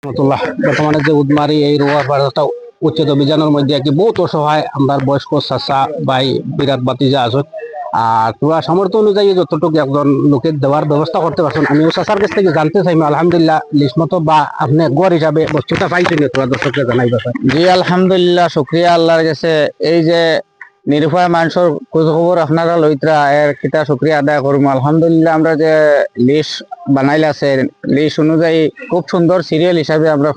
রহমতুল্লাহ। বর্তমানে যে উদ্মারি এই রোয়ার বাজারটা উচ্ছেদ অভিযানের মধ্যে কি বহুত অসহায় আমরা বয়স্ক চাচা ভাই বিরাট বাতিজা আছে। আর তোরা সামর্থ্য অনুযায়ী যতটুকু একজন লোকের দেওয়ার ব্যবস্থা করতে পারছেন, আমিও চাচার কাছ থেকে জানতে চাইবো আলহামদুলিল্লাহ লিস্ট মতো বা আপনি গড় হিসাবে বস্তুটা পাইছেন তোরা দর্শককে জানাই ব্যাপার। জি আলহামদুলিল্লাহ, শুক্রিয়া আল্লাহর কাছে। এই যে নিরুপায় মানুষের খোঁজ খবর আপনারা লইতরা এর কিতা শুক্রিয়া আদায় করুম। আলহামদুলিল্লাহ, আমরা যে লিস্ট বানাইলে আছে লিস্ট অনুযায়ী খুব সুন্দর সিরিয়াল হিসাবে আমরা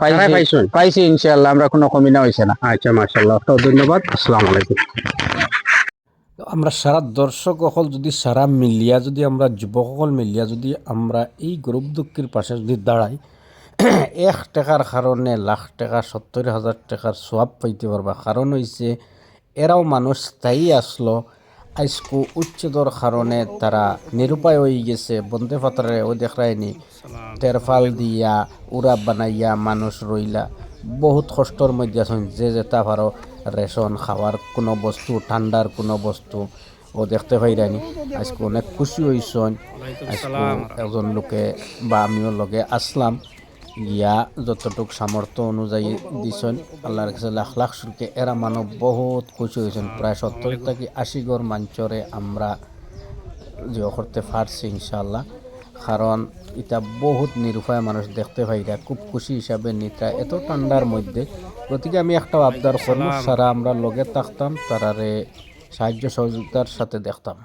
পাইছি ইনশাআল্লাহ, আমরা কোনো কমি না হয়েছে না। আচ্ছা মাশাআল্লাহ, তো ধন্যবাদ, আসসালামু আলাইকুম। আমরা সারা দর্শক সকল যদি সারা মিলিয়া যদি আমরা যুবক সকল মিলিয়া যদি আমরা এই গরিব দুঃখীর পাশে যদি দাঁড়াই, 1 টাকার কারণে লাখ টাকা 70,000 টাকার সোয়াব পাইতে পারবা। কারণ হইছে এরাও মানুষ স্থায়ী আসলো, আজকু উচ্ছেদর কারণে তারা নিরুপায় হয়ে গেছে। বন্দে পাত্রে ও দেখায়নি তেরফাল দিয়া উড়া বানাইয়া মানুষ রইলা বহুত কষ্টর মধ্যে আছেন। যে যেটা পারো রেশন খাওয়ার কোনো বস্তু, ঠান্ডার কোনো বস্তু ও দেখতে পাইরানি। আজকে অনেক খুশি হইছেন। আজকে একজন লোকে বা আমিও লগে আসলাম গিয়া যতটুক সামর্থ্য অনুযায়ী দিছেন। আল্লাহর কাছে লাখ লাখ শুনকে এরা মানব বহুত খুশি হয়েছেন। প্রায় 70 থেকে 80 গড় মাঞ্চরে আমরা যে করতে পারছি ইনশাআল্লাহ। কারণ এটা বহুত নিরুপায় মানুষ দেখতে পাইরা খুব খুশি হিসাবে নিতা এত ঠান্ডার মধ্যে। গতিকে আমি একটা আবদার করব, সারা আমরা লগে থাকতাম, তারারে সাহায্য সহযোগিতার সাথে দেখতাম।